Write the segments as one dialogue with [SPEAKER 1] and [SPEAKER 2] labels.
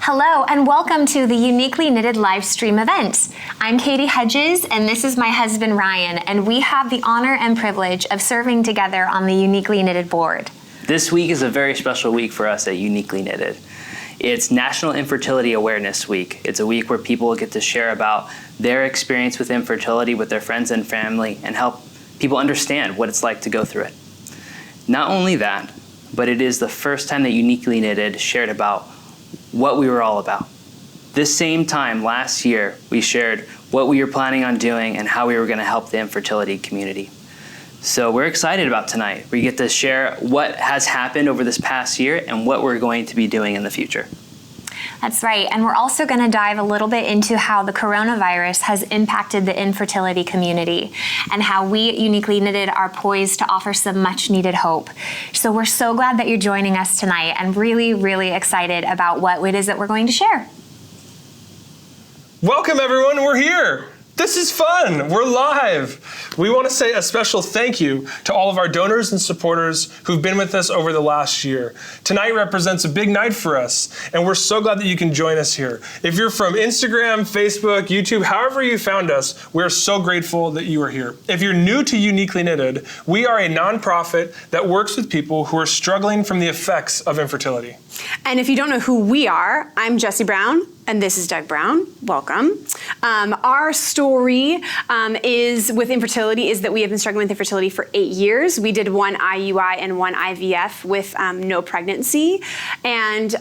[SPEAKER 1] Hello and welcome to the Uniquely Knitted live stream event. I'm Katie Hedges and this is my husband Ryan, and we have the honor and privilege of serving together on the Uniquely Knitted board.
[SPEAKER 2] This week is a very special week for us at Uniquely Knitted. It's National Infertility Awareness Week. It's a week where people get to share about their experience with infertility with their friends and family and help people understand what it's like to go through it. Not only that, but it is the first time that Uniquely Knitted shared about what we were all about. This same time last year, we shared what we were planning on doing and how we were going to help the infertility community. So we're excited about tonight. We get to share what has happened over this past year and what we're going to be doing in the future.
[SPEAKER 1] That's right, and we're also going to dive a little bit into how the coronavirus has impacted the infertility community and how we at Uniquely Knitted are poised to offer some much needed hope. So we're so glad that you're joining us tonight and really, really excited about what it is that we're going to share.
[SPEAKER 3] Welcome everyone, we're here. This is fun, we're live. We want to say a special thank you to all of our donors and supporters who've been with us over the last year. Tonight represents a big night for us, and we're so glad that you can join us here. If you're from Instagram, Facebook, YouTube, however you found us, we're so grateful that you are here. If you're new to Uniquely Knitted, we are a nonprofit that works with people who are struggling from the effects of infertility.
[SPEAKER 4] And if you don't know who we are, I'm Jessie Brown, and this is Doug Brown. Welcome. Our story is with infertility is that we have been struggling with infertility for 8 years. We did one IUI and one IVF with no pregnancy. And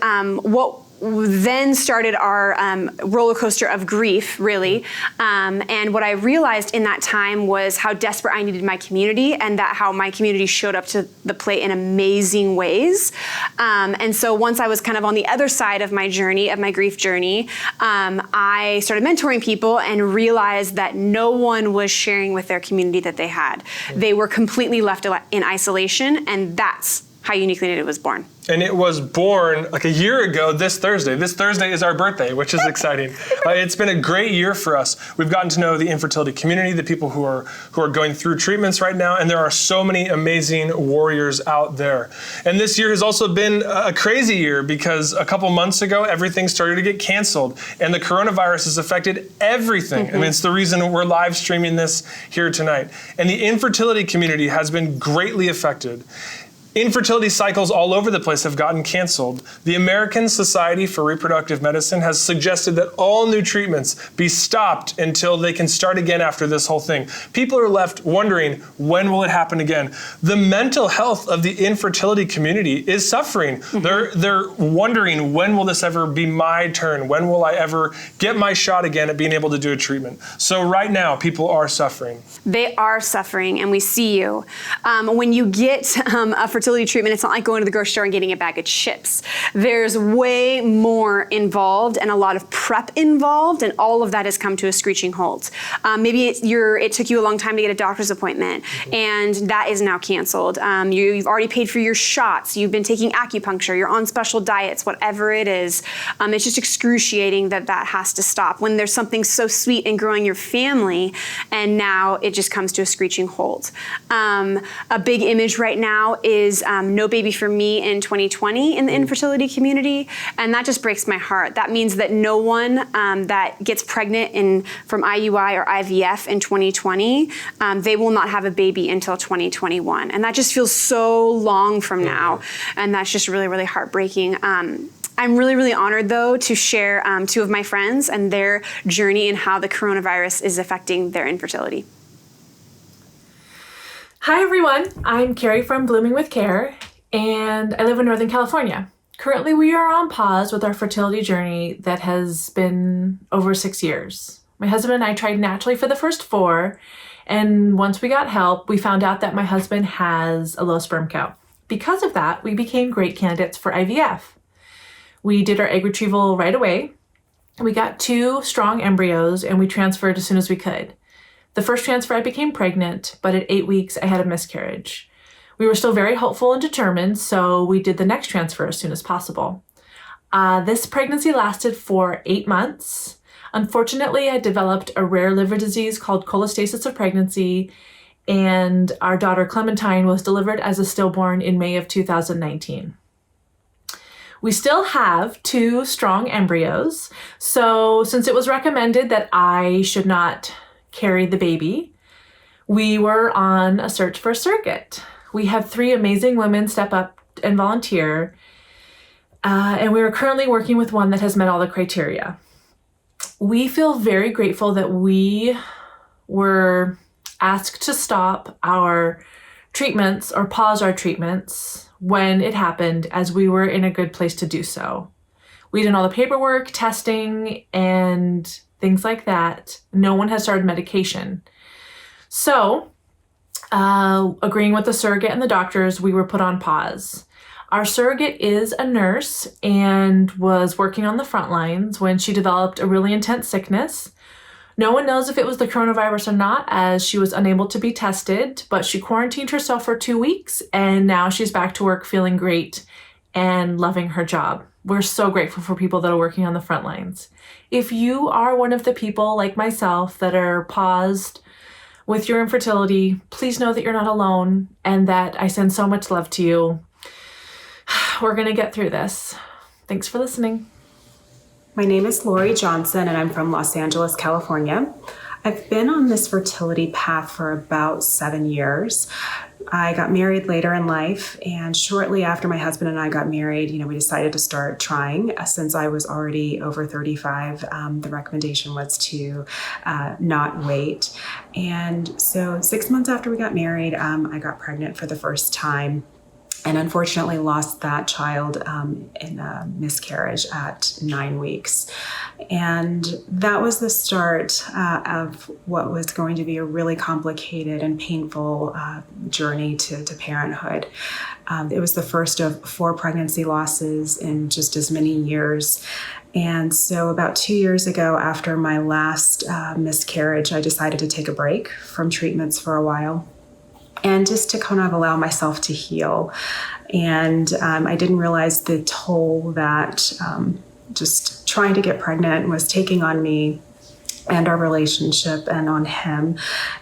[SPEAKER 4] what then started our roller coaster of grief, really. And what I realized in that time was how desperate I needed my community, and that how my community showed up to the plate in amazing ways. And so once I was kind of on the other side of my journey, of my grief journey, I started mentoring people and realized that no one was sharing with their community that they had. They were completely left in isolation, and that's how Uniquely Knitted was born.
[SPEAKER 3] And it was born like a year ago this Thursday. This Thursday is our birthday, which is exciting. It's been a great year for us. We've gotten to know the infertility community, the people who are going through treatments right now, and there are so many amazing warriors out there. And this year has also been a crazy year because a couple months ago, everything started to get canceled, and the coronavirus has affected everything. I mean, it's the reason we're live streaming this here tonight. And the infertility community has been greatly affected. Infertility cycles all over the place have gotten canceled. The American Society for Reproductive Medicine has suggested that all new treatments be stopped until they can start again after this whole thing. People are left wondering, when will it happen again? The mental health of the infertility community is suffering. They're wondering, when will this ever be my turn? When will I ever get my shot again at being able to do a treatment? So right now, people are suffering.
[SPEAKER 4] They are suffering, and we see you. When you get a fertility treatment, it's not like going to the grocery store and getting a bag of chips. There's way more involved and a lot of prep involved, and all of that has come to a screeching halt. Maybe it took you a long time to get a doctor's appointment, and that is now canceled. You've already paid for your shots. You've been taking acupuncture. You're on special diets, whatever it is. It's just excruciating that has to stop when there's something so sweet in growing your family, and now it just comes to a screeching halt. A big image right now is no baby for me in 2020 in the infertility community, and that just breaks my heart. That means that no one that gets pregnant from IUI or IVF in 2020, they will not have a baby until 2021, and that just feels so long from now, and that's just really, really heartbreaking. I'm really, really honored, though, to share 2 of my friends and their journey and how the coronavirus is affecting their infertility.
[SPEAKER 5] Hi everyone, I'm Carrie from Blooming with Care, and I live in Northern California. Currently we are on pause with our fertility journey that has been over 6 years. My husband and I tried naturally for the first 4, and once we got help, we found out that my husband has a low sperm count. Because of that, we became great candidates for IVF. We did our egg retrieval right away. We got 2 strong embryos, and we transferred as soon as we could. The first transfer, I became pregnant, but at 8 weeks, I had a miscarriage. We were still very hopeful and determined, so we did the next transfer as soon as possible. This pregnancy lasted for 8 months. Unfortunately, I developed a rare liver disease called cholestasis of pregnancy, and our daughter Clementine was delivered as a stillborn in May of 2019. We still have 2 strong embryos. So since it was recommended that I should not carry the baby, we were on a search for a surrogate. We have 3 amazing women step up and volunteer. And we are currently working with one that has met all the criteria. We feel very grateful that we were asked to stop our treatments or pause our treatments when it happened, as we were in a good place to do so. We did all the paperwork, testing, and things like that. No one has started medication. So, agreeing with the surrogate and the doctors, we were put on pause. Our surrogate is a nurse and was working on the front lines when she developed a really intense sickness. No one knows if it was the coronavirus or not, as she was unable to be tested, but she quarantined herself for 2 weeks, and now she's back to work feeling great and loving her job. We're so grateful for people that are working on the front lines. If you are one of the people like myself that are paused with your infertility, please know that you're not alone and that I send so much love to you. We're going to get through this. Thanks for listening.
[SPEAKER 6] My name is Lori Johnson, and I'm from Los Angeles, California. I've been on this fertility path for about 7 years. I got married later in life, and shortly after my husband and I got married, we decided to start trying. Since I was already over 35, the recommendation was to not wait. And so 6 months after we got married, I got pregnant for the first time, and unfortunately lost that child in a miscarriage at 9 weeks. And that was the start of what was going to be a really complicated and painful journey to parenthood. It was the first of 4 pregnancy losses in just as many years. And so about 2 years ago, after my last miscarriage, I decided to take a break from treatments for a while, and just to kind of allow myself to heal. And I didn't realize the toll that just trying to get pregnant was taking on me and our relationship and on him.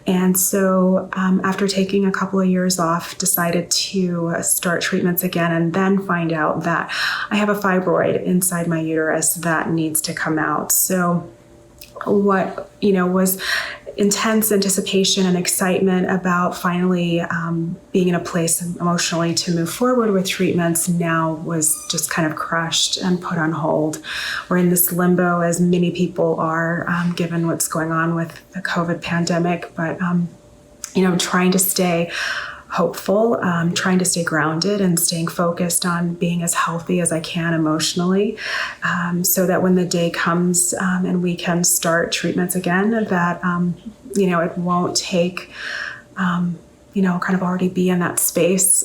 [SPEAKER 6] And so after taking a couple of years off, decided to start treatments again, and then find out that I have a fibroid inside my uterus that needs to come out. So what, was intense anticipation and excitement about finally being in a place emotionally to move forward with treatments now was just kind of crushed and put on hold. We're in this limbo, as many people are, given what's going on with the COVID pandemic, but trying to stay hopeful, trying to stay grounded and staying focused on being as healthy as I can emotionally, so that when the day comes and we can start treatments again, that it won't take kind of already be in that space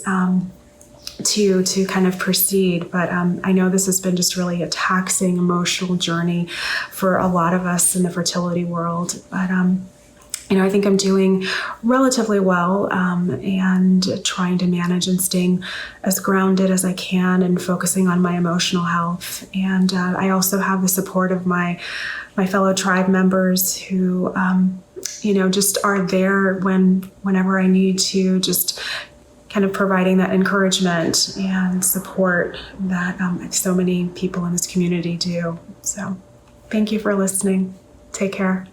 [SPEAKER 6] to kind of proceed. But I know this has been just really a taxing emotional journey for a lot of us in the fertility world. But I think I'm doing relatively well, and trying to manage and staying as grounded as I can and focusing on my emotional health. And I also have the support of my fellow tribe members who, just are there whenever I need to, just kind of providing that encouragement and support that so many people in this community do. So thank you for listening. Take care.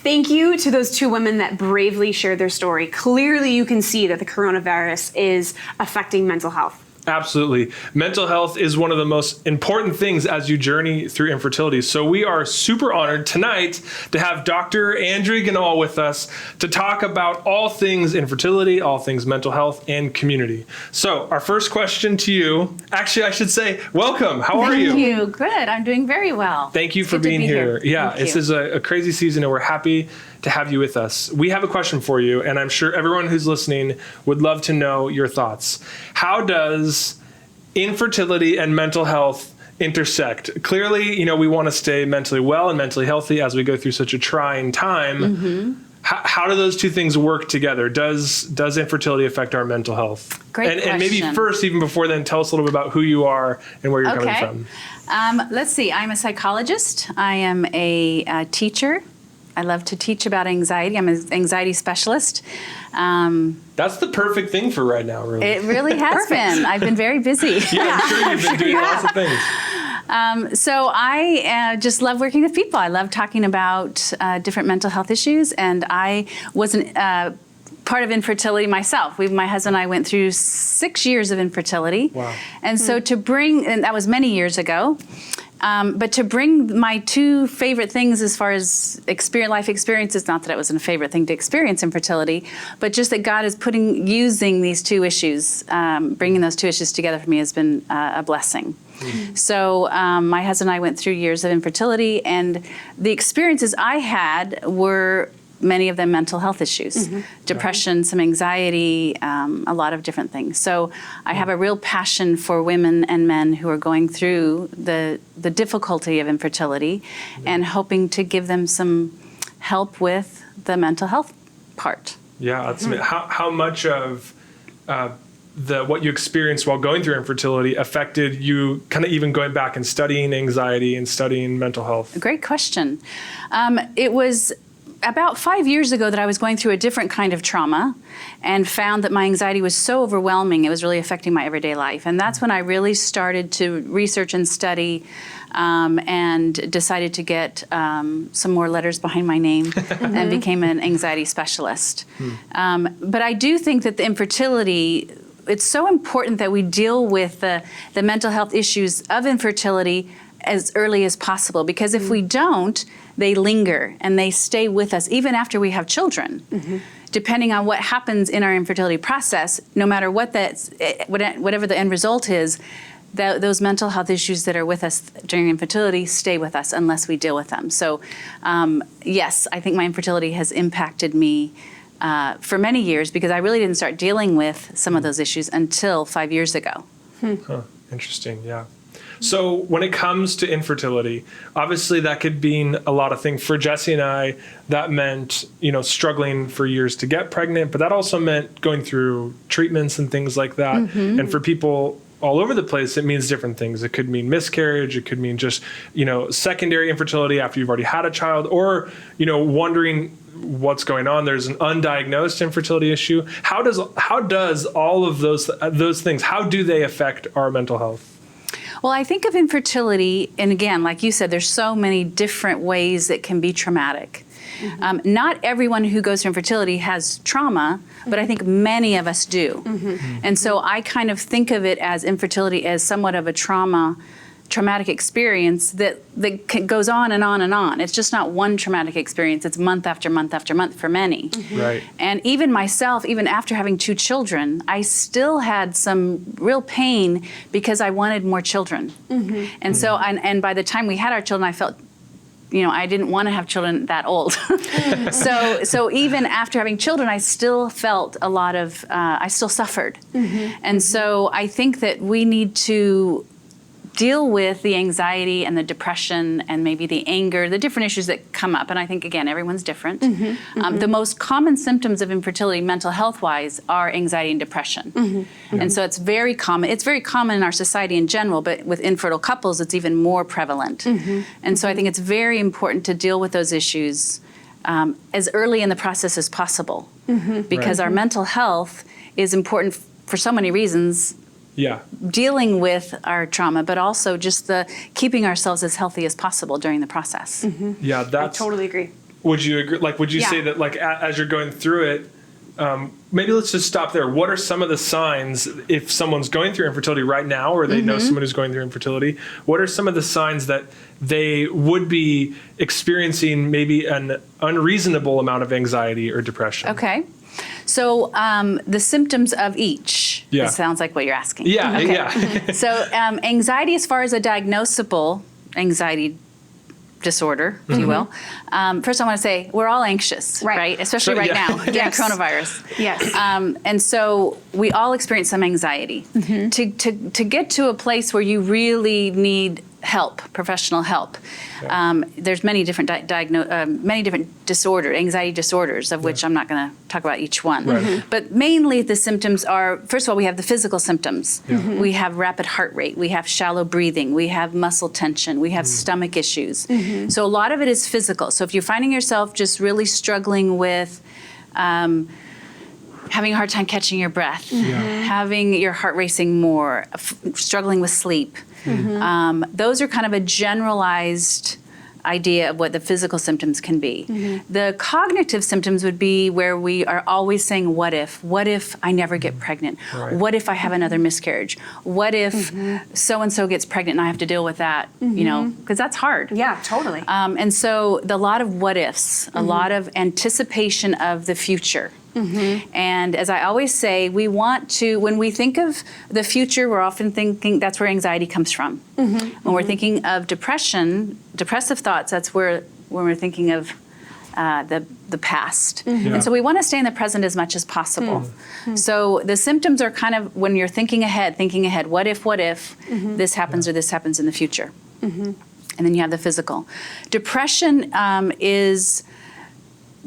[SPEAKER 4] Thank you to those 2 women that bravely shared their story. Clearly, you can see that the coronavirus is affecting mental health.
[SPEAKER 3] Absolutely. Mental health is one of the most important things as you journey through infertility. So we are super honored tonight to have Dr. Andrea Ganal with us to talk about all things infertility, all things mental health, and community. So our first question to you, actually I should say, welcome. How are you?
[SPEAKER 7] Thank you. Good. I'm doing very well.
[SPEAKER 3] Thank you for being here. Yeah,
[SPEAKER 7] Thank
[SPEAKER 3] this
[SPEAKER 7] you.
[SPEAKER 3] is a crazy season, and we're happy to have you with us. We have a question for you, and I'm sure everyone who's listening would love to know your thoughts. How does infertility and mental health intersect? Clearly, we want to stay mentally well and mentally healthy as we go through such a trying time. Mm-hmm. How do those 2 things work together? Does infertility affect our mental health?
[SPEAKER 7] Great question.
[SPEAKER 3] And maybe first, even before then, tell us a little bit about who you are and where you're coming from.
[SPEAKER 7] Let's see. I'm a psychologist. I am a teacher. I love to teach about anxiety. I'm an anxiety specialist.
[SPEAKER 3] That's the perfect thing for right now, really.
[SPEAKER 7] It really has been. I've been very busy.
[SPEAKER 3] Yeah, I'm sure you've been doing lots of things.
[SPEAKER 7] So I just love working with people. I love talking about different mental health issues, and I wasn't part of infertility myself. My husband and I went through 6 years of infertility.
[SPEAKER 3] Wow.
[SPEAKER 7] And so and that was many years ago, but to bring my two favorite things as far as life experiences, not that it wasn't a favorite thing to experience infertility, but just that God is using these two issues, bringing those two issues together for me has been a blessing. So my husband and I went through years of infertility, and the experiences I had were many of them mental health issues, depression, some anxiety, a lot of different things. So I have a real passion for women and men who are going through the difficulty of infertility and hoping to give them some help with the mental health part.
[SPEAKER 3] Yeah, that's how much of what you experienced while going through infertility affected you kind of even going back and studying anxiety and studying mental health?
[SPEAKER 7] Great question. It was about 5 years ago that I was going through a different kind of trauma and found that my anxiety was so overwhelming, it was really affecting my everyday life. And that's when I really started to research and study and decided to get some more letters behind my name and became an anxiety specialist. But I do think that the infertility, it's so important that we deal with the mental health issues of infertility as early as possible, because if we don't, they linger and they stay with us even after we have children. Depending on what happens in our infertility process, no matter whatever the end result is, those mental health issues that are with us during infertility stay with us unless we deal with them. So yes, I think my infertility has impacted me for many years, because I really didn't start dealing with some of those issues until 5 years ago.
[SPEAKER 3] Huh. Interesting, yeah. So when it comes to infertility, obviously that could mean a lot of things. For Jesse and I, that meant, struggling for years to get pregnant, but that also meant going through treatments and things like that. And for people all over the place, it means different things. It could mean miscarriage. It could mean just, secondary infertility after you've already had a child, or, wondering what's going on. There's an undiagnosed infertility issue. How does all of those things, how do they affect our mental health?
[SPEAKER 7] Well, I think of infertility, and again, like you said, there's so many different ways that can be traumatic. Not everyone who goes through infertility has trauma, but I think many of us do. And so I kind of think of it as infertility as somewhat of a traumatic experience that goes on and on and on. It's just not one traumatic experience. It's month after month after month for many.
[SPEAKER 3] Right.
[SPEAKER 7] And even myself, even after having 2 children, I still had some real pain because I wanted more children. And so, and by the time we had our children, I felt, I didn't want to have children that old. So even after having children, I still felt a lot of, I still suffered. And so I think that we need to deal with the anxiety and the depression and maybe the anger, the different issues that come up. And I think, again, everyone's different. The most common symptoms of infertility, mental health-wise, are anxiety and depression. And so it's very common. It's very common in our society in general, but with infertile couples, it's even more prevalent. And so I think it's very important to deal with those issues as early in the process as possible, because our mental health is important for so many reasons.
[SPEAKER 3] Yeah.
[SPEAKER 7] Dealing with our trauma, but also just keeping ourselves as healthy as possible during the process.
[SPEAKER 3] Yeah,
[SPEAKER 4] I totally agree.
[SPEAKER 3] Would you agree? Would you say that, as you're going through it, maybe let's just stop there. What are some of the signs, if someone's going through infertility right now, or they know someone who's going through infertility, what are some of the signs that they would be experiencing maybe an unreasonable amount of anxiety or depression?
[SPEAKER 7] Okay. So the symptoms of each.
[SPEAKER 3] Yeah.
[SPEAKER 7] It sounds like what you're asking.
[SPEAKER 3] Yeah,
[SPEAKER 7] Okay.
[SPEAKER 3] yeah.
[SPEAKER 7] So anxiety, as far as a diagnosable anxiety disorder, if you will. First, I want to say we're all anxious, right? Especially right now during coronavirus.
[SPEAKER 4] Yes.
[SPEAKER 7] And so we all experience some anxiety. To get to a place where you really need help, professional help. There's many different many different anxiety disorders, of which I'm not going to talk about each one. But mainly the symptoms are, first of all, we have the physical symptoms. We have rapid heart rate, we have shallow breathing, we have muscle tension, we have stomach issues. So a lot of it is physical. So if you're finding yourself just really struggling with having a hard time catching your breath, having your heart racing more, struggling with sleep. Those are kind of a generalized idea of what the physical symptoms can be. The cognitive symptoms would be where we are always saying, what if I never get pregnant? What if I have another miscarriage? What if so-and-so gets pregnant and I have to deal with that? You know, because that's hard.
[SPEAKER 4] Yeah, totally.
[SPEAKER 7] And so a lot of what ifs, a lot of anticipation of the future. And as I always say, we want to, when we think of the future, we're often thinking that's where anxiety comes from. When we're thinking of depression, depressive thoughts, that's when we're thinking of the past. And so we want to stay in the present as much as possible. So the symptoms are kind of when you're thinking ahead, what if this happens or this happens in the future. And then you have the physical. Depression is,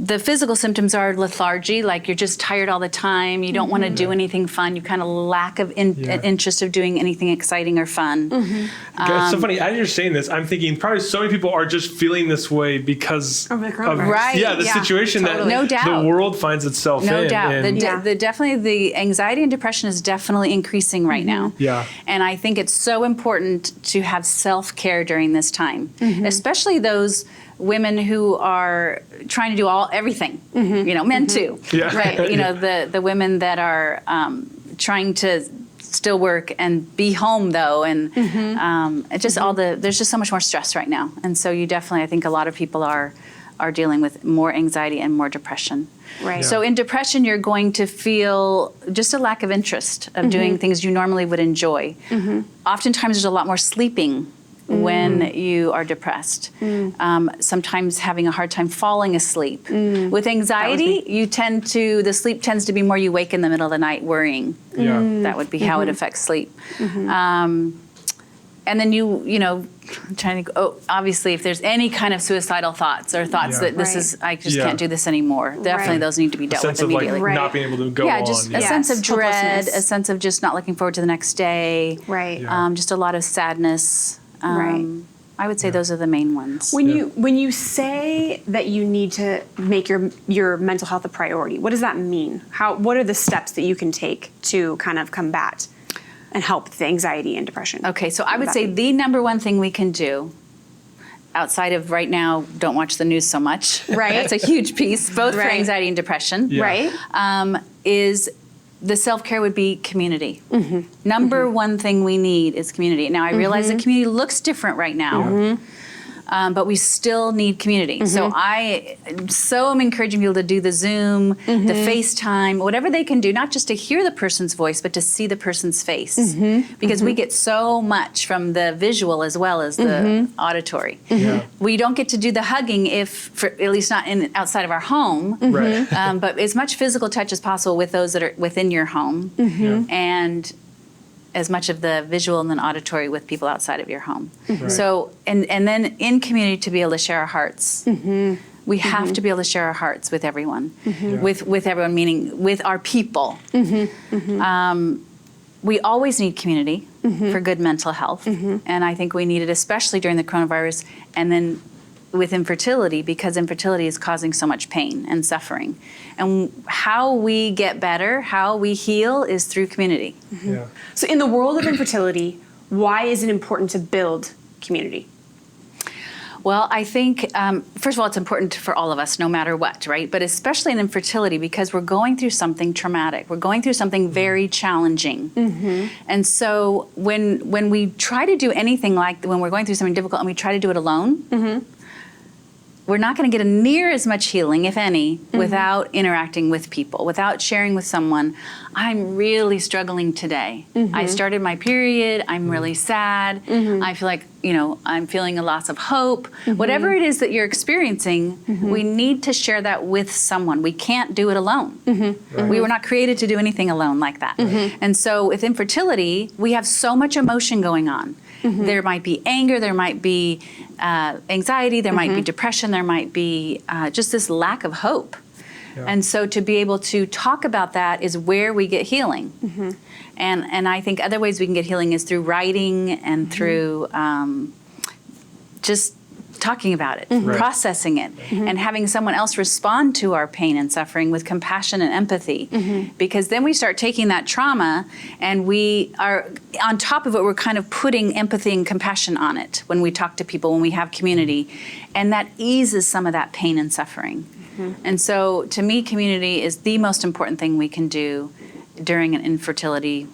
[SPEAKER 7] the physical symptoms are lethargy, like you're just tired all the time, you don't want to do anything fun, you kind of lack of interest of doing anything exciting or fun.
[SPEAKER 3] It's so funny, as you're saying this, I'm thinking probably so many people are just feeling this way because of the situation that the world finds itself in.
[SPEAKER 7] No doubt. Definitely the anxiety and depression is definitely increasing right now. And I think it's so important to have self-care during this time, especially those women who are trying to do everything, you know, men too, right? You know, the women that are trying to still work and be home though, and it's just there's just so much more stress right now, and so you definitely, I think a lot of people are dealing with more anxiety and more depression. So in depression, you're going to feel just a lack of interest of doing things you normally would enjoy. Oftentimes, there's a lot more sleeping when you are depressed. Sometimes having a hard time falling asleep. With anxiety, the sleep tends to be more you wake in the middle of the night worrying. That would be how it affects sleep. And then obviously if there's any kind of suicidal thoughts or thoughts that this is, I just can't do this anymore, definitely those need to be dealt with immediately.
[SPEAKER 3] Like not being able to go on.
[SPEAKER 7] Just a sense of dread, a sense of just not looking forward to the next day. Just a lot of sadness. I would say those are the main ones.
[SPEAKER 4] When you say that you need to make your mental health a priority, what does that mean? What are the steps that you can take to kind of combat and help the anxiety and depression?
[SPEAKER 7] Okay, so I would say the number one thing we can do, outside of right now, don't watch the news so much. That's a huge piece, both for anxiety and depression. Is the self-care would be community. Number one thing we need is community. Now, I realize the community looks different right now, but we still need community. So I am encouraging people to do the Zoom, the FaceTime, whatever they can do, not just to hear the person's voice, but to see the person's face. Because we get so much from the visual as well as the auditory. We don't get to do the hugging at least not outside of our home, but as much physical touch as possible with those that are within your home. And as much of the visual and then auditory with people outside of your home. So, and then in community to be able to share our hearts. We have to be able to share our hearts with everyone. With everyone, meaning with our people. We always need community for good mental health. And I think we need it especially during the coronavirus and then with infertility, because infertility is causing so much pain and suffering. And how we get better, how we heal is through community.
[SPEAKER 4] So in the world of infertility, why is it important to build community?
[SPEAKER 7] Well, I think, first of all, it's important for all of us, no matter what, right? But especially in infertility, because we're going through something traumatic. We're going through something very challenging. And so when we try to do anything like, when we're going through something difficult and we try to do it alone, we're not going to get near as much healing, if any, without interacting with people, without sharing with someone, I'm really struggling today. I started my period, I'm really sad, I feel like I'm feeling a loss of hope. Whatever it is that you're experiencing, we need to share that with someone. We can't do it alone. We were not created to do anything alone like that. And so with infertility, we have so much emotion going on. There might be anger, there might be anxiety, there might be depression, there might be just this lack of hope. And so to be able to talk about that is where we get healing. And I think other ways we can get healing is through writing and through just talking about it, processing it, and having someone else respond to our pain and suffering with compassion and empathy. Because then we start taking that trauma and we are, on top of it, we're kind of putting empathy and compassion on it when we talk to people, when we have community. And that eases some of that pain and suffering. And so to me, community is the most important thing we can do during an infertility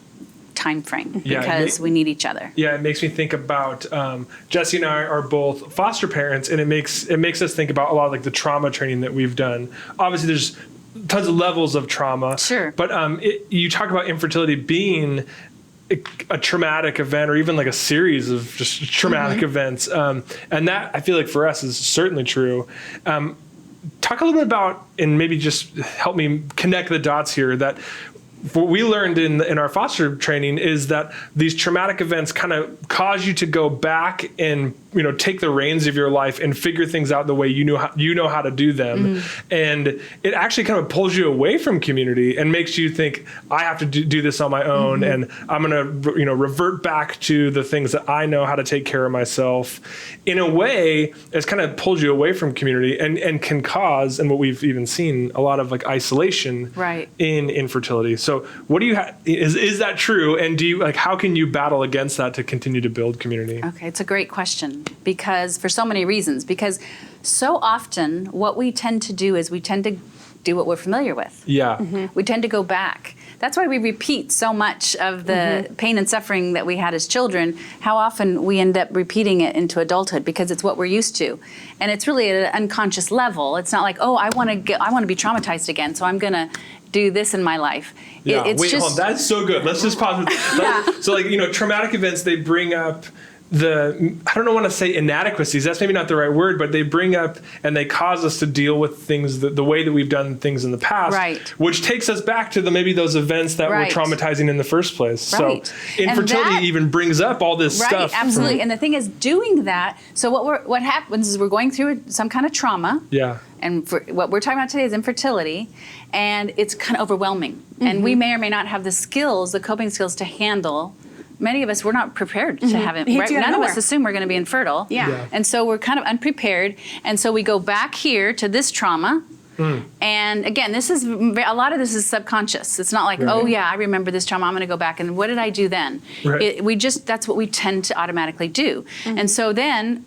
[SPEAKER 7] time frame because we need each other.
[SPEAKER 3] Yeah, it makes me think about Jesse and I are both foster parents, and it makes us think about a lot of like the trauma training that we've done. Obviously, there's tons of levels of trauma.
[SPEAKER 7] Sure.
[SPEAKER 3] But you talk about infertility being a traumatic event, or even like a series of just traumatic events, and that I feel like for us is certainly true. Talk a little bit about, and maybe just help me connect the dots here, that what we learned in our foster training is that these traumatic events kind of cause you to go back and take the reins of your life and figure things out the way you know how to do them. And it actually kind of pulls you away from community and makes you think, I have to do this on my own, and I'm going to revert back to the things that I know how to take care of myself. In a way, it's kind of pulls you away from community and can cause, and what we've even seen, a lot of like isolation in infertility. So what do you is that true? And do you how can you battle against that to continue to build community?
[SPEAKER 7] Okay, it's a great question, because for so many reasons. Because so often what we tend to do is we tend to do what we're familiar with.
[SPEAKER 3] Yeah.
[SPEAKER 7] We tend to go back. That's why we repeat so much of the pain and suffering that we had as children. How often we end up repeating it into adulthood because it's what we're used to. And it's really at an unconscious level. It's not like, oh, I want to be traumatized again, so I'm going to do this in my life.
[SPEAKER 3] Yeah.
[SPEAKER 7] It's
[SPEAKER 3] hold on. That's so good. Let's just pause. So traumatic events, they bring up I don't want to say inadequacies, that's maybe not the right word, but they bring up and they cause us to deal with things the way that we've done things in the past, which takes us back to maybe those events that were traumatizing in the first place. So infertility even brings up all this stuff.
[SPEAKER 7] Absolutely. And the thing is, doing that, so what happens is we're going through some kind of trauma.
[SPEAKER 3] Yeah.
[SPEAKER 7] And what we're talking about today is infertility, and it's kind of overwhelming. And we may or may not have the skills, the coping skills to handle. Many of us, we're not prepared to have it. None of us assume we're going to be infertile. And so we're kind of unprepared. And so we go back here to this trauma. And again, a lot of this is subconscious. It's not like, oh yeah, I remember this trauma, I'm going to go back and what did I do then? That's what we tend to automatically do. And so then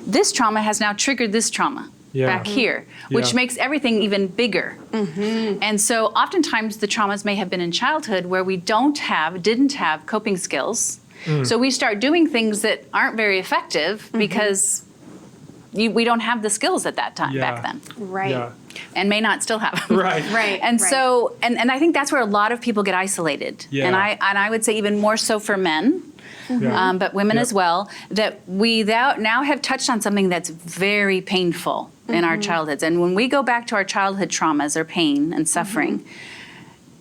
[SPEAKER 7] this trauma has now triggered this trauma. Back here, which makes everything even bigger. And so oftentimes the traumas may have been in childhood where we didn't have coping skills. So we start doing things that aren't very effective because we don't have the skills at that time back then. And may not still have them. And so, and I think that's where a lot of people get isolated. And I would say even more so for men. But women as well, that we now have touched on something that's very painful in our childhoods. And when we go back to our childhood traumas or pain and suffering,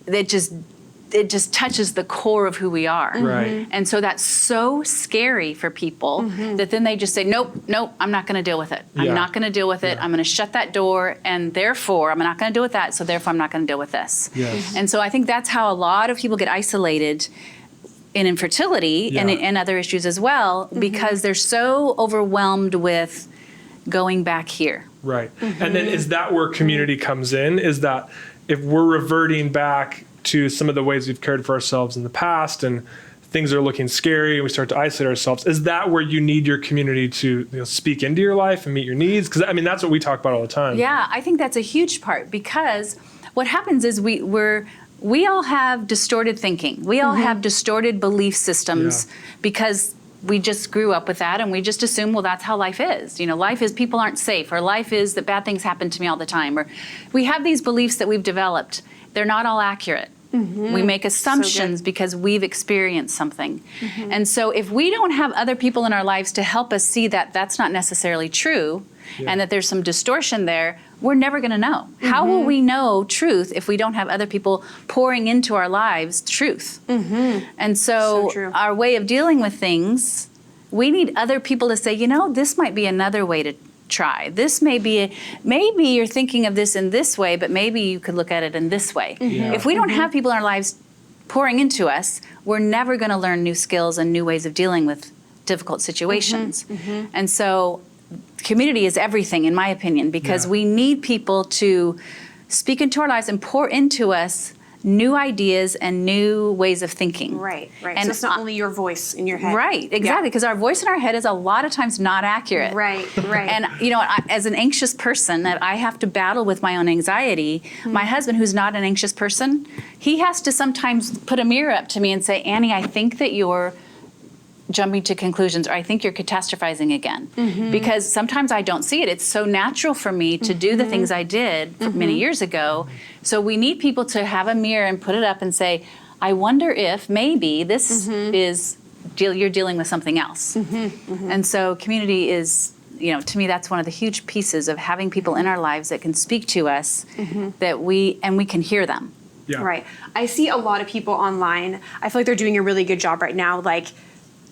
[SPEAKER 7] it just touches the core of who we are. And so that's so scary for people that then they just say, nope, I'm not going to deal with it. I'm not going to deal with it. I'm going to shut that door, and therefore I'm not going to deal with that, so therefore I'm not going to deal with this. And so I think that's how a lot of people get isolated in infertility and other issues as well, because they're so overwhelmed with going back here.
[SPEAKER 3] And then is that where community comes in? Is that if we're reverting back to some of the ways we've cared for ourselves in the past and things are looking scary and we start to isolate ourselves, is that where you need your community to speak into your life and meet your needs? Because that's what we talk about all the time.
[SPEAKER 7] Yeah, I think that's a huge part, because what happens is we all have distorted thinking. We all have distorted belief systems because we just grew up with that and we just assume, well, that's how life is. Life is people aren't safe, or life is that bad things happen to me all the time. Or we have these beliefs that we've developed. They're not all accurate. We make assumptions because we've experienced something. And so if we don't have other people in our lives to help us see that that's not necessarily true, and that there's some distortion there, we're never going to know. How will we know truth if we don't have other people pouring into our lives truth? And so
[SPEAKER 4] true.
[SPEAKER 7] our way of dealing with things, we need other people to say, you know, this might be another way to try. This may be, maybe you're thinking of this in this way, but maybe you could look at it in this way. If we don't have people in our lives pouring into us, we're never going to learn new skills and new ways of dealing with difficult situations. And so community is everything, in my opinion, because we need people to speak into our lives and pour into us new ideas and new ways of thinking.
[SPEAKER 4] Right.
[SPEAKER 7] And
[SPEAKER 4] So it's not only your voice in your head.
[SPEAKER 7] Right, exactly, because our voice in our head is a lot of times not accurate.
[SPEAKER 4] Right.
[SPEAKER 7] And you know, as an anxious person, that I have to battle with my own anxiety. My husband, who's not an anxious person, he has to sometimes put a mirror up to me and say, Annie, I think that you're jumping to conclusions, or I think you're catastrophizing again. Because sometimes I don't see it. It's so natural for me to do the things I did many years ago. So we need people to have a mirror and put it up and say, I wonder if maybe this is, you're dealing with something else. And so community is, you know, to me, that's one of the huge pieces of having people in our lives that can speak to us, that we can hear them.
[SPEAKER 4] Right. I see a lot of people online. I feel like they're doing a really good job right now, like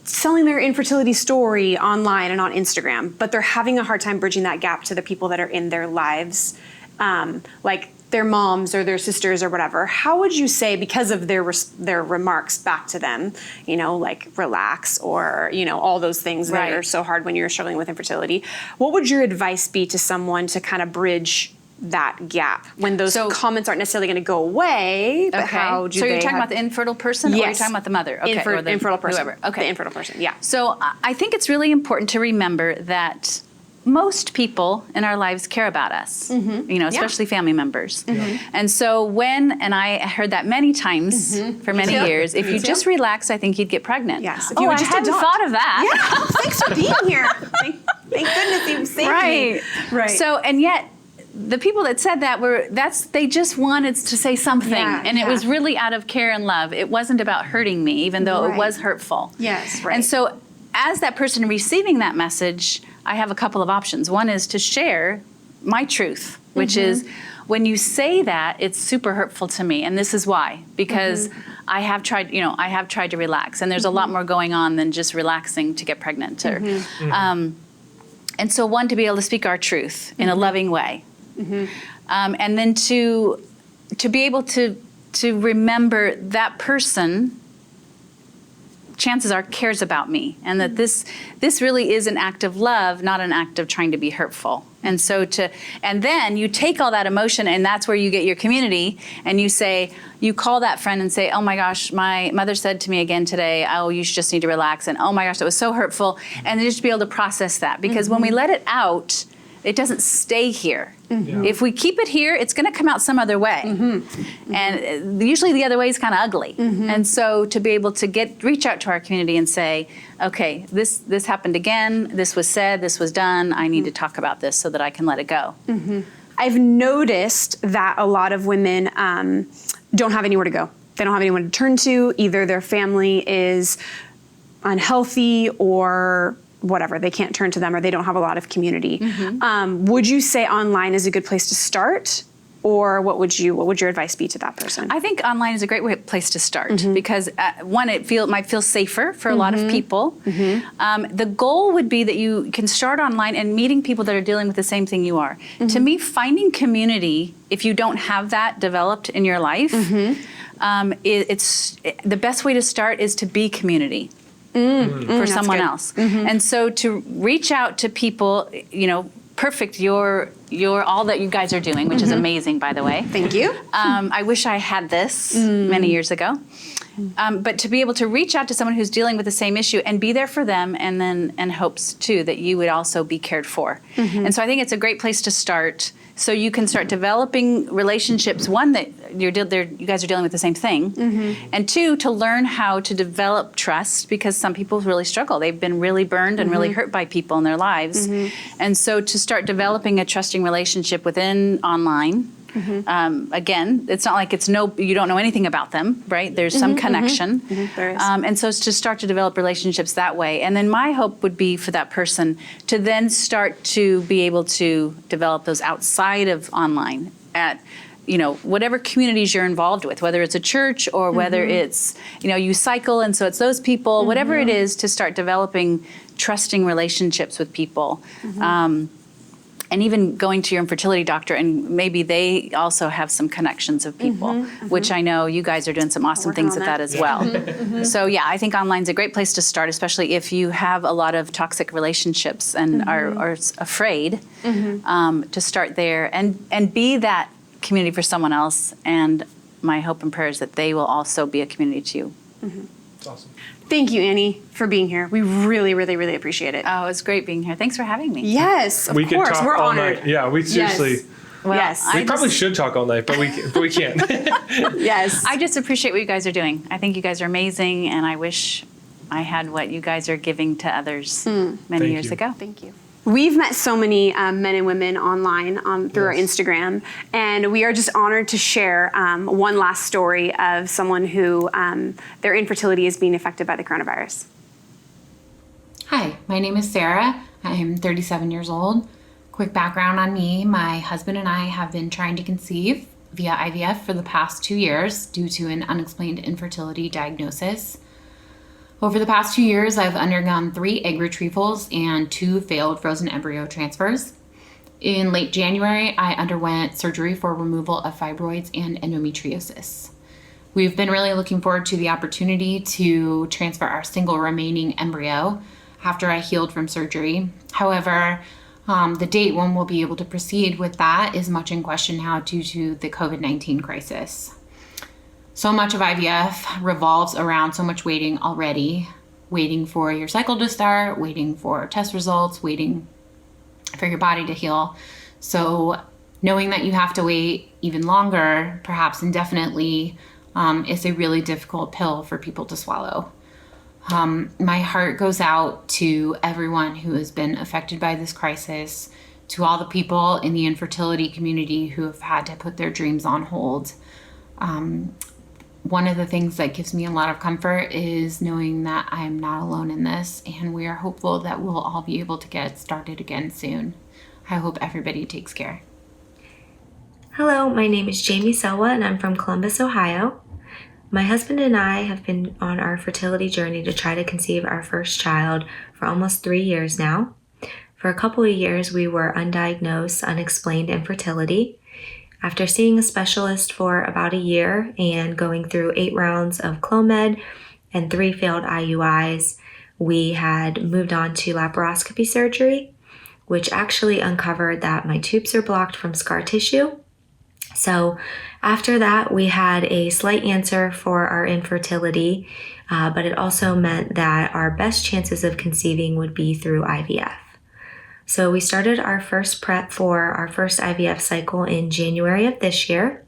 [SPEAKER 4] selling their infertility story online and on Instagram, but they're having a hard time bridging that gap to the people that are in their lives, like their moms or their sisters or whatever. How would you say, because of their remarks back to them, you know, like relax or, you know, all those things that are so hard when you're struggling with infertility, what would your advice be to someone to kind of bridge that gap when those comments aren't necessarily going to go away, but how do
[SPEAKER 7] so
[SPEAKER 4] they
[SPEAKER 7] you're talking about the infertile person, or you're talking about the mother? Okay, or the
[SPEAKER 4] infertile person.
[SPEAKER 7] Whoever. Okay.
[SPEAKER 4] The infertile person, yeah.
[SPEAKER 7] So I think it's really important to remember that most people in our lives care about us, you know, especially family members. And so and I heard that many times for many years, if you just relax, I think you'd get pregnant.
[SPEAKER 4] Yes.
[SPEAKER 7] If you I hadn't thought of that.
[SPEAKER 4] Yeah, thanks for being here. Thank goodness you saved me.
[SPEAKER 7] Right. So, and yet, the people that said that they just wanted to say something, and it was really out of care and love. It wasn't about hurting me, even though it was hurtful.
[SPEAKER 4] Yes, right.
[SPEAKER 7] And so as that person receiving that message, I have a couple of options. One is to share my truth, which is, when you say that, it's super hurtful to me, and this is why. Because I have tried to relax, and there's a lot more going on than just relaxing to get pregnant. And so one, to be able to speak our truth in a loving way. And then to be able to remember that person, chances are, cares about me, and that this really is an act of love, not an act of trying to be hurtful. And so and then you take all that emotion, and that's where you get your community, and you call that friend and say, oh my gosh, my mother said to me again today, oh, you just need to relax, and oh my gosh, that was so hurtful, and then just be able to process that, because when we let it out, it doesn't stay here. If we keep it here, it's going to come out some other way. And usually the other way is kind of ugly. And so to be able to reach out to our community and say, okay, this happened again, this was said, this was done, I need to talk about this so that I can let it go.
[SPEAKER 4] I've noticed that a lot of women don't have anywhere to go. They don't have anyone to turn to. Either their family is unhealthy or whatever, they can't turn to them, or they don't have a lot of community. Would you say online is a good place to start, or what would your advice be to that person?
[SPEAKER 7] I think online is a great place to start, because one, it might feel safer for a lot of people. The goal would be that you can start online and meeting people that are dealing with the same thing you are. To me, finding community, if you don't have that developed in your life, it's the best way to start is to be community. For someone else. And so to reach out to people, you know, perfect, you're all that you guys are doing, which is amazing, by the way.
[SPEAKER 4] Thank you.
[SPEAKER 7] I wish I had this many years ago. But to be able to reach out to someone who's dealing with the same issue and be there for them, and hopes too that you would also be cared for. And so I think it's a great place to start, so you can start developing relationships. One, that you guys are dealing with the same thing, and two, to learn how to develop trust, because some people really struggle. They've been really burned and really hurt by people in their lives, and so to start developing a trusting relationship within online. Again, it's not like you don't know anything about them, right? There's some connection.
[SPEAKER 4] There is.
[SPEAKER 7] And so it's to start to develop relationships that way. And then my hope would be for that person to then start to be able to develop those outside of online at whatever communities you're involved with, whether it's a church or whether it's, you cycle and so it's those people, whatever it is, to start developing trusting relationships with people. And even going to your infertility doctor, and maybe they also have some connections of people, which I know you guys are doing some awesome
[SPEAKER 4] Working
[SPEAKER 7] things
[SPEAKER 4] on
[SPEAKER 7] with
[SPEAKER 4] that.
[SPEAKER 7] that as well. So yeah, I think online's a great place to start, especially if you have a lot of toxic relationships and are afraid to start there and be that community for someone else. And my hope and prayer is that they will also be a community to you.
[SPEAKER 3] It's awesome.
[SPEAKER 4] Thank you, Annie, for being here. We really, really, really appreciate it.
[SPEAKER 7] Oh, it's great being here. Thanks for having me.
[SPEAKER 4] Yes, of
[SPEAKER 3] We could
[SPEAKER 4] course.
[SPEAKER 3] talk
[SPEAKER 4] We're
[SPEAKER 3] all
[SPEAKER 4] honored.
[SPEAKER 3] night. Yeah, we seriously.
[SPEAKER 7] Well,
[SPEAKER 4] Yes.
[SPEAKER 3] We probably should talk all night, but we can't.
[SPEAKER 4] Yes.
[SPEAKER 7] I just appreciate what you guys are doing. I think you guys are amazing, and I wish I had what you guys are giving to others many
[SPEAKER 3] Thank
[SPEAKER 7] years
[SPEAKER 3] you.
[SPEAKER 7] ago.
[SPEAKER 4] Thank you. We've met so many men and women online through our Instagram, and we are just honored to share one last story of someone who their infertility is being affected by the coronavirus.
[SPEAKER 8] Hi, my name is Sarah. I am 37 years old. Quick background on me. My husband and I have been trying to conceive via IVF for the past 2 years due to an unexplained infertility diagnosis. Over the past 2 years, I've undergone 3 egg retrievals and 2 failed frozen embryo transfers. In late January, I underwent surgery for removal of fibroids and endometriosis. We've been really looking forward to the opportunity to transfer our single remaining embryo after I healed from surgery. However, the date when we'll be able to proceed with that is much in question now due to the COVID-19 crisis. So much of IVF revolves around so much waiting already, waiting for your cycle to start, waiting for test results, waiting for your body to heal. So knowing that you have to wait even longer, perhaps indefinitely, is a really difficult pill for people to swallow. My heart goes out to everyone who has been affected by this crisis, to all the people in the infertility community who have had to put their dreams on hold. One of the things that gives me a lot of comfort is knowing that I'm not alone in this, and we are hopeful that we'll all be able to get started again soon. I hope everybody takes care.
[SPEAKER 9] Hello, my name is Jamie Selwa and I'm from Columbus, Ohio. My husband and I have been on our fertility journey to try to conceive our first child for almost 3 years now. For a couple of years, we were undiagnosed, unexplained infertility. After seeing a specialist for about a year and going through 8 rounds of Clomid and 3 failed IUIs, we had moved on to laparoscopy surgery, which actually uncovered that my tubes are blocked from scar tissue. So after that, we had a slight answer for our infertility, but it also meant that our best chances of conceiving would be through IVF. So we started our first prep for our first IVF cycle in January of this year.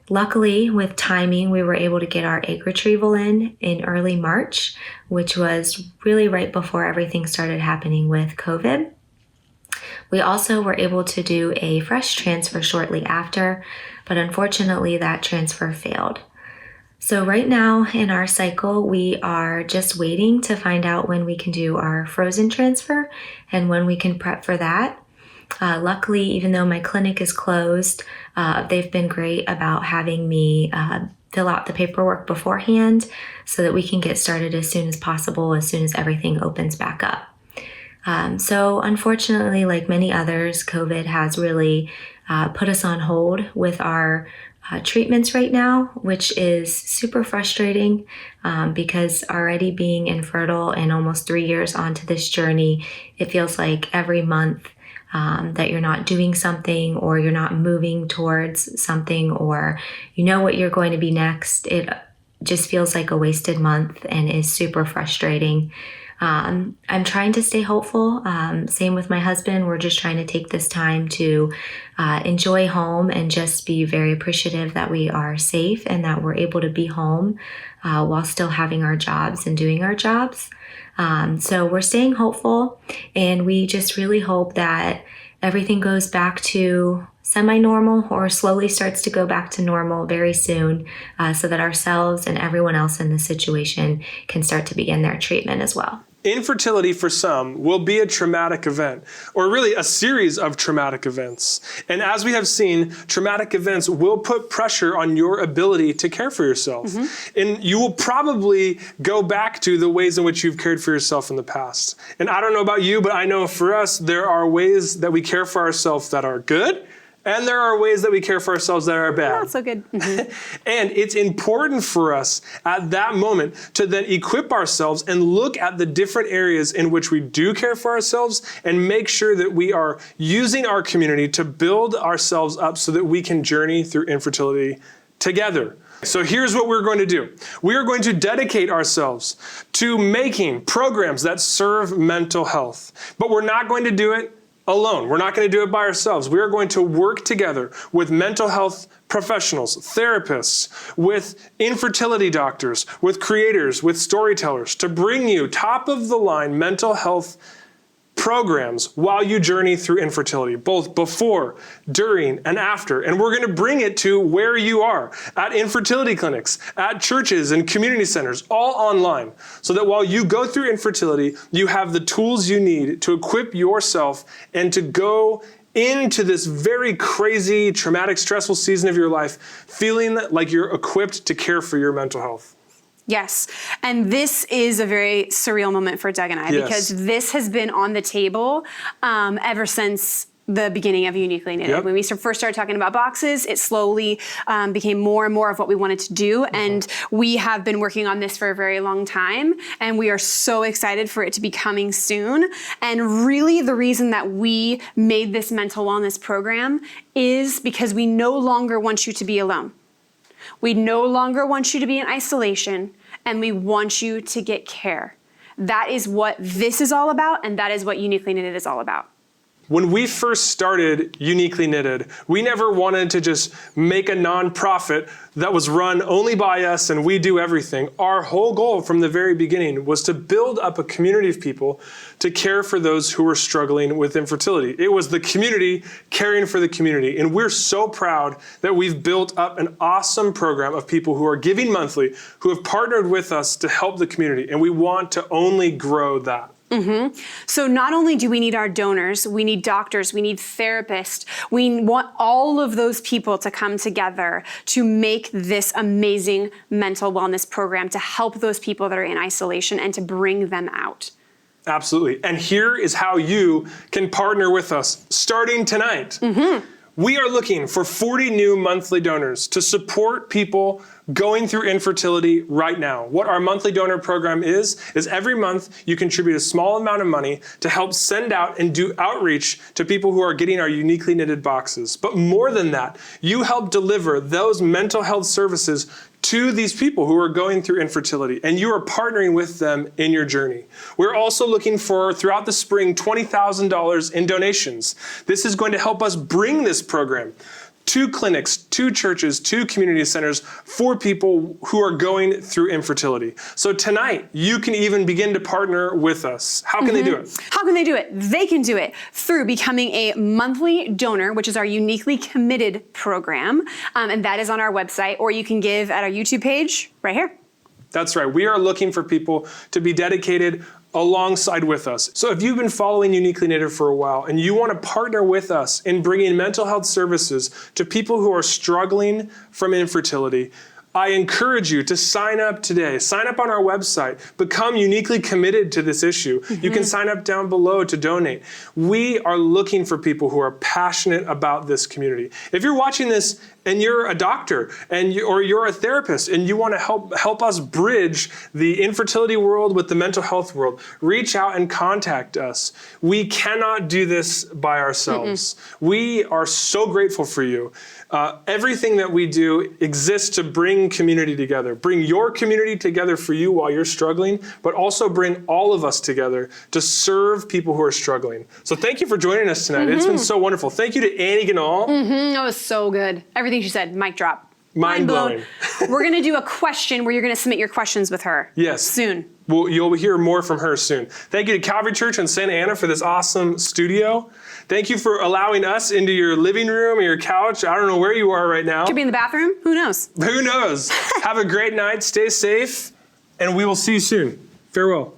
[SPEAKER 9] Luckily, with timing, we were able to get our egg retrieval in early March, which was really right before everything started happening with COVID. We also were able to do a fresh transfer shortly after, but unfortunately that transfer failed. So right now in our cycle, we are just waiting to find out when we can do our frozen transfer and when we can prep for that. Luckily, even though my clinic is closed, they've been great about having me fill out the paperwork beforehand so that we can get started as soon as possible, as soon as everything opens back up. So unfortunately, like many others, COVID has really put us on hold with our treatments right now, which is super frustrating because already being infertile and almost 3 years onto this journey, it feels like every month that you're not doing something or you're not moving towards something or you know what you're going to be next, it just feels like a wasted month and is super frustrating. I'm trying to stay hopeful. Same with my husband. We're just trying to take this time to enjoy home and just be very appreciative that we are safe and that we're able to be home while still having our jobs and doing our jobs. So we're staying hopeful, and we just really hope that everything goes back to semi-normal or slowly starts to go back to normal very soon, so that ourselves and everyone else in the situation can start to begin their treatment as well.
[SPEAKER 3] Infertility for some will be a traumatic event, or really a series of traumatic events. And as we have seen, traumatic events will put pressure on your ability to care for yourself. And you will probably go back to the ways in which you've cared for yourself in the past. And I don't know about you, but I know for us, there are ways that we care for ourselves that are good, and there are ways that we care for ourselves that are bad.
[SPEAKER 4] Not so good.
[SPEAKER 3] And it's important for us at that moment to then equip ourselves and look at the different areas in which we do care for ourselves and make sure that we are using our community to build ourselves up so that we can journey through infertility together. So here's what we're going to do. We are going to dedicate ourselves to making programs that serve mental health, but we're not going to do it alone. We're not going to do it by ourselves. We are going to work together with mental health professionals, therapists, with infertility doctors, with creators, with storytellers to bring you top of the line mental health programs while you journey through infertility, both before, during, and after. And we're going to bring it to where you are, at infertility clinics, at churches and community centers, all online, so that while you go through infertility, you have the tools you need to equip yourself and to go into this very crazy, traumatic, stressful season of your life, feeling like you're equipped to care for your mental health.
[SPEAKER 4] Yes. And this is a very surreal moment for Doug and I, because this has been on the table ever since the beginning of Uniquely Knitted. When we first started talking about boxes, it slowly became more and more of what we wanted to do. And we have been working on this for a very long time. And we are so excited for it to be coming soon. And really the reason that we made this mental wellness program is because we no longer want you to be alone. We no longer want you to be in isolation, and we want you to get care. That is what this is all about, and that is what Uniquely Knitted is all about.
[SPEAKER 3] When we first started Uniquely Knitted, we never wanted to just make a nonprofit that was run only by us and we do everything. Our whole goal from the very beginning was to build up a community of people to care for those who were struggling with infertility. It was the community caring for the community. And we're so proud that we've built up an awesome program of people who are giving monthly, who have partnered with us to help the community. And we want to only grow that.
[SPEAKER 4] So not only do we need our donors, we need doctors, we need therapists, we want all of those people to come together to make this amazing mental wellness program to help those people that are in isolation and to bring them out.
[SPEAKER 3] Absolutely. And here is how you can partner with us starting tonight. We are looking for 40 new monthly donors to support people going through infertility right now. What our monthly donor program is every month you contribute a small amount of money to help send out and do outreach to people who are getting our Uniquely Knitted boxes. But more than that, you help deliver those mental health services to these people who are going through infertility, and you are partnering with them in your journey. We're also looking for, throughout the spring, $20,000 in donations. This is going to help us bring this program to clinics, to churches, to community centers for people who are going through infertility. So tonight, you can even begin to partner with us. How can they do it?
[SPEAKER 4] How can they do it? They can do it through becoming a monthly donor, which is our Uniquely Committed program, and that is on our website, or you can give at our YouTube page right here.
[SPEAKER 3] That's right. We are looking for people to be dedicated alongside with us. So if you've been following Uniquely Knitted for a while and you want to partner with us in bringing mental health services to people who are struggling from infertility, I encourage you to sign up today. Sign up on our website. Become uniquely committed to this issue. You can sign up down below to donate. We are looking for people who are passionate about this community. If you're watching this and you're a doctor or you're a therapist and you want to help us bridge the infertility world with the mental health world, reach out and contact us. We cannot do this by ourselves. We are so grateful for you. Everything that we do exists to bring community together. Bring your community together for you while you're struggling, but also bring all of us together to serve people who are struggling. So thank you for joining us tonight. It's been so wonderful. Thank you to Annie Ganal.
[SPEAKER 4] That was so good. Everything she said, mic drop.
[SPEAKER 3] Mind-blowing.
[SPEAKER 4] We're going to do a question where you're going to submit your questions with her.
[SPEAKER 3] Yes.
[SPEAKER 4] Soon.
[SPEAKER 3] Well, you'll hear more from her soon. Thank you to Calvary Church in Santa Ana for this awesome studio. Thank you for allowing us into your living room or your couch. I don't know where you are right now.
[SPEAKER 4] Could be in the bathroom. Who knows?
[SPEAKER 3] Who knows? Have a great night. Stay safe. And we will see you soon. Farewell.